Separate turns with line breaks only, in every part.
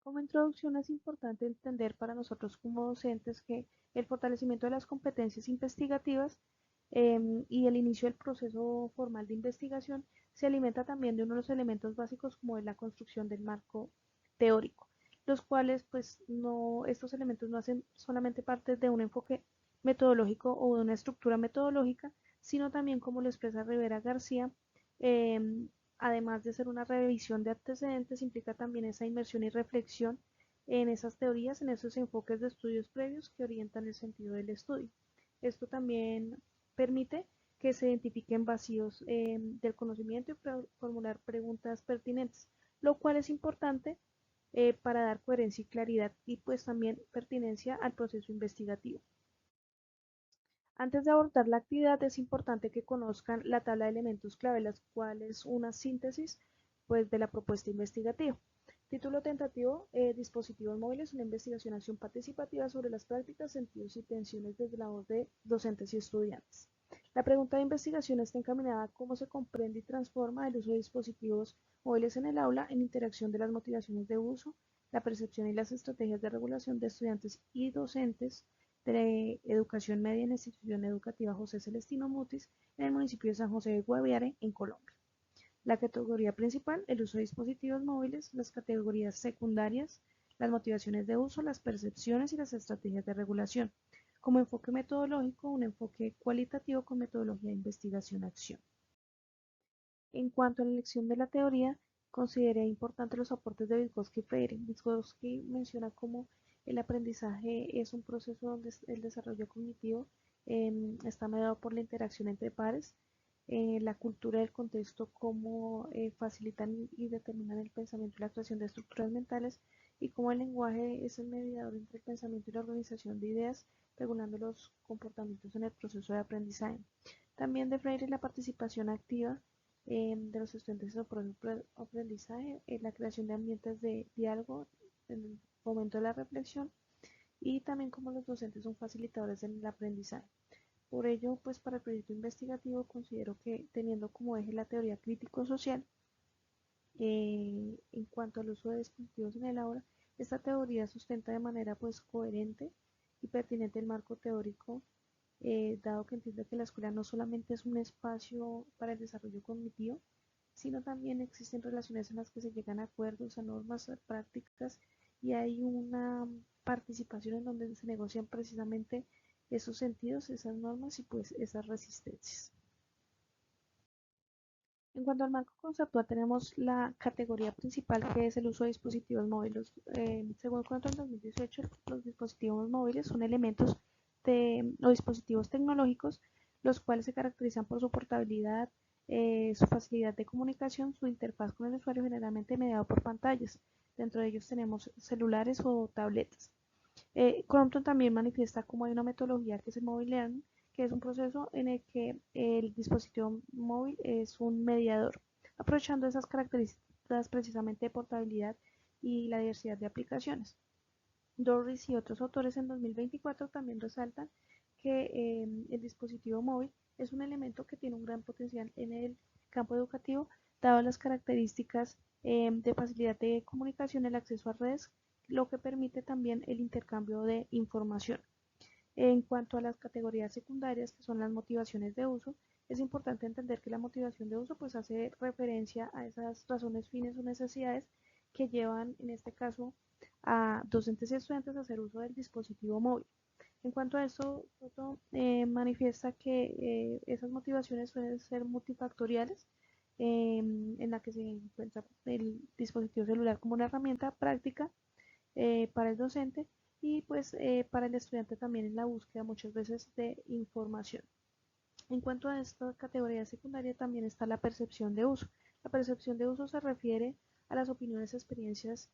Como introducción es importante entender para nosotros como docentes que el fortalecimiento de las competencias investigativas y el inicio del proceso formal de investigación se alimenta también de uno de los elementos básicos como es la construcción del marco teórico, los cuales pues no, estos elementos no hacen solamente parte de un enfoque metodológico o de una estructura metodológica, sino también como lo expresa Rivera García, eh, además de ser una revisión de antecedentes, implica también esa inmersión y reflexión en esas teorías, en esos enfoques de estudios previos que orientan el sentido del estudio. Esto también permite que se identifiquen vacíos del conocimiento y formular preguntas pertinentes, lo cual es importante para dar coherencia y claridad y pues también pertinencia al proceso investigativo. Antes de abordar la actividad es importante que conozcan la tabla de elementos clave, las cuales es una síntesis pues, de la propuesta investigativa. Título tentativo, dispositivos móviles, una investigación acción participativa sobre las prácticas, sentidos y tensiones desde la voz de docentes y estudiantes. La pregunta de investigación está encaminada a cómo se comprende y transforma el uso de dispositivos móviles en el aula en interacción de las motivaciones de uso, la percepción y las estrategias de regulación de estudiantes y docentes de Educación Media en la institución educativa José Celestino Mutis en el municipio de San José de Guaviare, en Colombia. La categoría principal, el uso de dispositivos móviles, las categorías secundarias, las motivaciones de uso, las percepciones y las estrategias de regulación. Como enfoque metodológico, un enfoque cualitativo con metodología de investigación-acción. En cuanto a la elección de la teoría, consideré importante los aportes de Vygotsky y Freire. Vygotsky menciona cómo el aprendizaje es un proceso donde el desarrollo cognitivo está mediado por la interacción entre pares, la cultura del contexto, cómo facilitan y determinan el pensamiento y la creación de estructuras mentales, y cómo el lenguaje es el mediador entre el pensamiento y la organización de ideas, regulando los comportamientos en el proceso de aprendizaje. También de Freire la participación activa de los estudiantes en el aprendizaje, la creación de ambientes de diálogo, el fomento de la reflexión y también como los docentes son facilitadores en el aprendizaje. Por ello, pues para el proyecto investigativo considero que teniendo como eje la teoría crítico-social, en cuanto al uso de dispositivos en el aula, esta teoría sustenta de manera pues coherente y pertinente el marco teórico, dado que entiende que la escuela no solamente es un espacio para el desarrollo cognitivo, sino también existen relaciones en las que se llegan a acuerdos, a normas, a prácticas y hay una participación en donde se negocian precisamente esos sentidos, esas normas y pues esas resistencias. En cuanto al marco conceptual, tenemos la categoría principal que es el uso de dispositivos móviles. Según el Control 2018, los dispositivos móviles son elementos o dispositivos tecnológicos los cuales se caracterizan por su portabilidad, su facilidad de comunicación, su interfaz con el usuario generalmente mediado por pantallas. Dentro de ellos tenemos celulares o tabletas. Crompton también manifiesta cómo hay una metodología que es el Mobile Learning, que es un proceso en el que el dispositivo móvil es un mediador, aprovechando esas características precisamente de portabilidad y la diversidad de aplicaciones. Dorris y otros autores en 2024 también resaltan que el dispositivo móvil es un elemento que tiene un gran potencial en el campo educativo, dado las características de facilidad de comunicación, el acceso a redes, lo que permite también el intercambio de información. En cuanto a las categorías secundarias, que son las motivaciones de uso, es importante entender que la motivación de uso pues hace referencia a esas razones, fines o necesidades que llevan, en este caso, a docentes y estudiantes a hacer uso del dispositivo móvil. En cuanto a esto, Soto manifiesta que esas motivaciones suelen ser multifactoriales, en la que se encuentra el dispositivo celular como una herramienta práctica para el docente y pues para el estudiante también en la búsqueda muchas veces de información. En cuanto a esta categoría secundaria también está la percepción de uso. La percepción de uso se refiere a las opiniones, experiencias,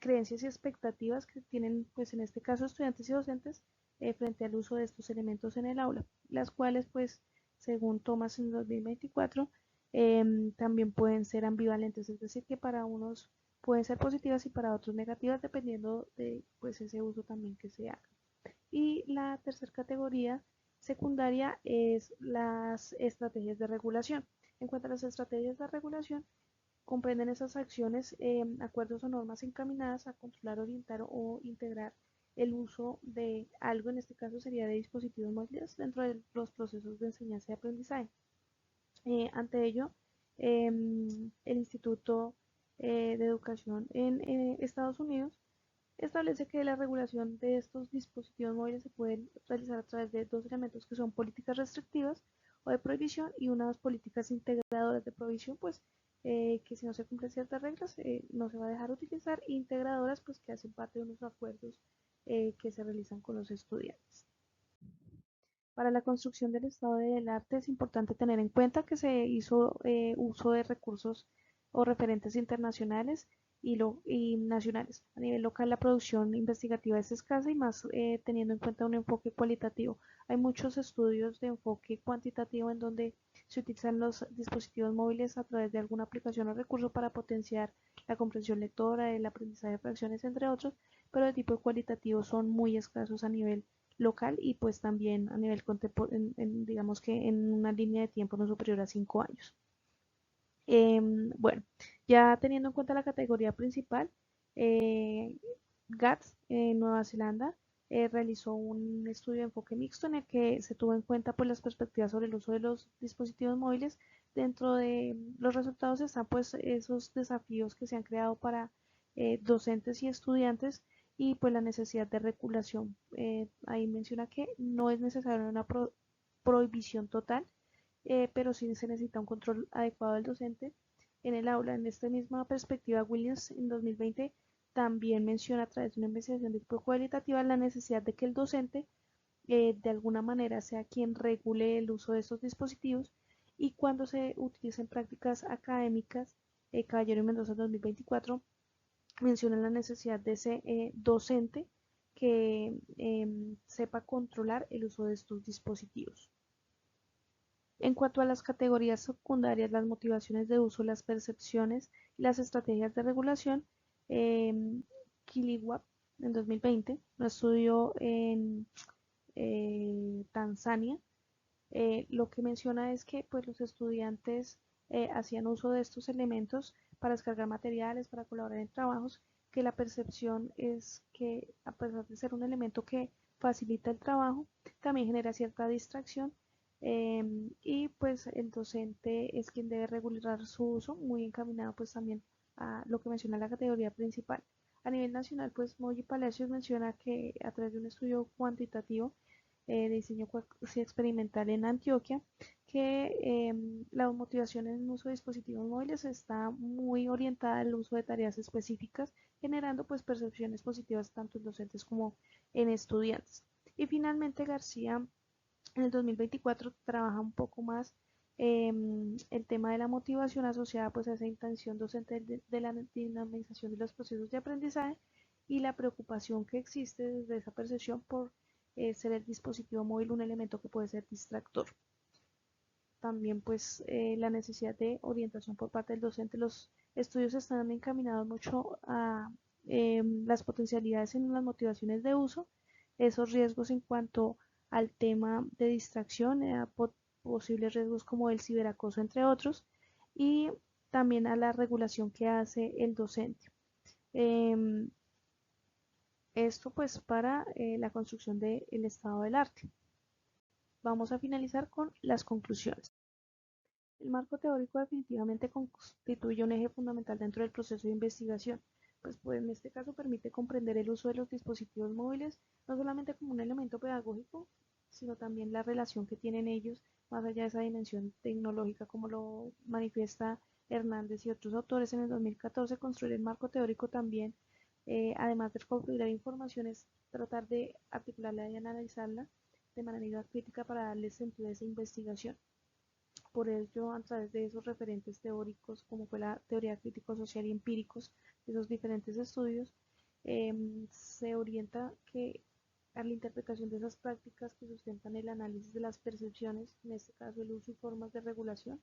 creencias y expectativas que tienen pues en este caso estudiantes y docentes frente al uso de estos elementos en el aula, las cuales pues según Thomas en 2024 también pueden ser ambivalentes, es decir que para unos pueden ser positivas y para otros negativas dependiendo de pues ese uso también que se haga. Y la tercera categoría secundaria es las estrategias de regulación. En cuanto a las estrategias de regulación, Comprenden esas acciones, acuerdos o normas encaminadas a controlar, orientar o integrar el uso de algo, en este caso sería de dispositivos móviles, dentro de los procesos de enseñanza y aprendizaje. Ante ello, el Instituto de Educación en Estados Unidos establece que la regulación de estos dispositivos móviles se puede realizar a través de dos elementos que son políticas restrictivas o de prohibición y unas políticas integradoras de prohibición, pues que si no se cumplen ciertas reglas no se va a dejar utilizar, integradoras pues que hacen parte de unos acuerdos que se realizan con los estudiantes. Para la construcción del estado del arte es importante tener en cuenta que se hizo uso de recursos o referentes internacionales y nacionales. A nivel local la producción investigativa es escasa y más teniendo en cuenta un enfoque cualitativo. Hay muchos estudios de enfoque cuantitativo en donde se utilizan los dispositivos móviles a través de alguna aplicación o recurso para potenciar la comprensión lectora, el aprendizaje de fracciones, entre otros, pero de tipo cualitativo son muy escasos a nivel local y pues también a nivel digamos que en una línea de tiempo no superior a 5 años. Bueno, ya teniendo en cuenta la categoría principal, GATS en Nueva Zelanda realizó un estudio de enfoque mixto en el que se tuvo en cuenta pues las perspectivas sobre el uso de los dispositivos móviles. Dentro de los resultados están pues esos desafíos que se han creado para docentes y estudiantes y pues la necesidad de regulación. Ahí menciona que no es necesaria una prohibición total, pero sí se necesita un control adecuado del docente en el aula. En esta misma perspectiva, Williams en 2020 también menciona a través de una investigación de tipo cualitativa la necesidad de que el docente de alguna manera sea quien regule el uso de estos dispositivos y cuando se utilicen prácticas académicas, Caballero y Mendoza 2024 menciona la necesidad de ese docente que sepa controlar el uso de estos dispositivos. En cuanto a las categorías secundarias, las motivaciones de uso, las percepciones y las estrategias de regulación, eh, Kiliwap en 2020, un estudio en Tanzania, lo que menciona es que pues, los estudiantes hacían uso de estos elementos para descargar materiales, para colaborar en trabajos, que la percepción es que a pesar de ser un elemento que facilita el trabajo, también genera cierta distracción y pues el docente es quien debe regular su uso, muy encaminado pues también a lo que menciona la categoría principal. A nivel nacional, pues Moji Palacios menciona que a través de un estudio cuantitativo de diseño experimental en Antioquia, que la motivación en el uso de dispositivos móviles está muy orientada al uso de tareas específicas, generando pues percepciones positivas tanto en docentes como en estudiantes. Y finalmente García en el 2024 trabaja un poco más el tema de la motivación asociada pues a esa intención docente de la dinamización de los procesos de aprendizaje y la preocupación que existe desde esa percepción por ser el dispositivo móvil un elemento que puede ser distractor. También pues la necesidad de orientación por parte del docente. Los estudios están encaminados mucho a las potencialidades en las motivaciones de uso, esos riesgos en cuanto al tema de distracción, posibles riesgos como el ciberacoso, entre otros, y también a la regulación que hace el docente. Eh, Esto pues para la construcción del estado del arte. Vamos a finalizar con las conclusiones. El marco teórico definitivamente constituye un eje fundamental dentro del proceso de investigación, pues en este caso permite comprender el uso de los dispositivos móviles no solamente como un elemento pedagógico, sino también la relación que tienen ellos más allá de esa dimensión tecnológica, como lo manifiesta Hernández y otros autores en el 2014. Construir el marco teórico también, además de recopilar información, es tratar de articularla y analizarla de manera crítica para darle sentido a esa investigación. Por ello, a través de esos referentes teóricos, como fue la teoría crítico-social y empíricos, de esos diferentes estudios, se orienta que a la interpretación de esas prácticas que sustentan el análisis de las percepciones, en este caso el uso y formas de regulación,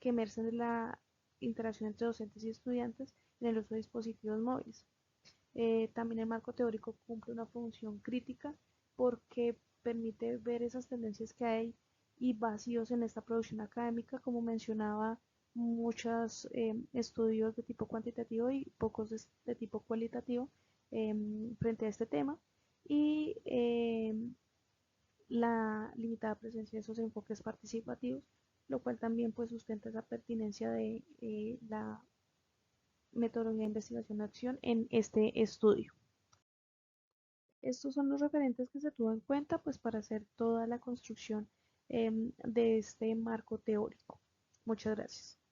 que emergen de la interacción entre docentes y estudiantes en el uso de dispositivos móviles. También el marco teórico cumple una función crítica porque permite ver esas tendencias que hay y vacíos en esta producción académica, como mencionaba muchos estudios de tipo cuantitativo y pocos de tipo cualitativo frente a este tema y la limitada presencia de esos enfoques participativos, lo cual también pues sustenta esa pertinencia de la metodología de investigación-acción en este estudio. Estos son los referentes que se tuvo en cuenta pues para hacer toda la construcción de este marco teórico. Muchas gracias.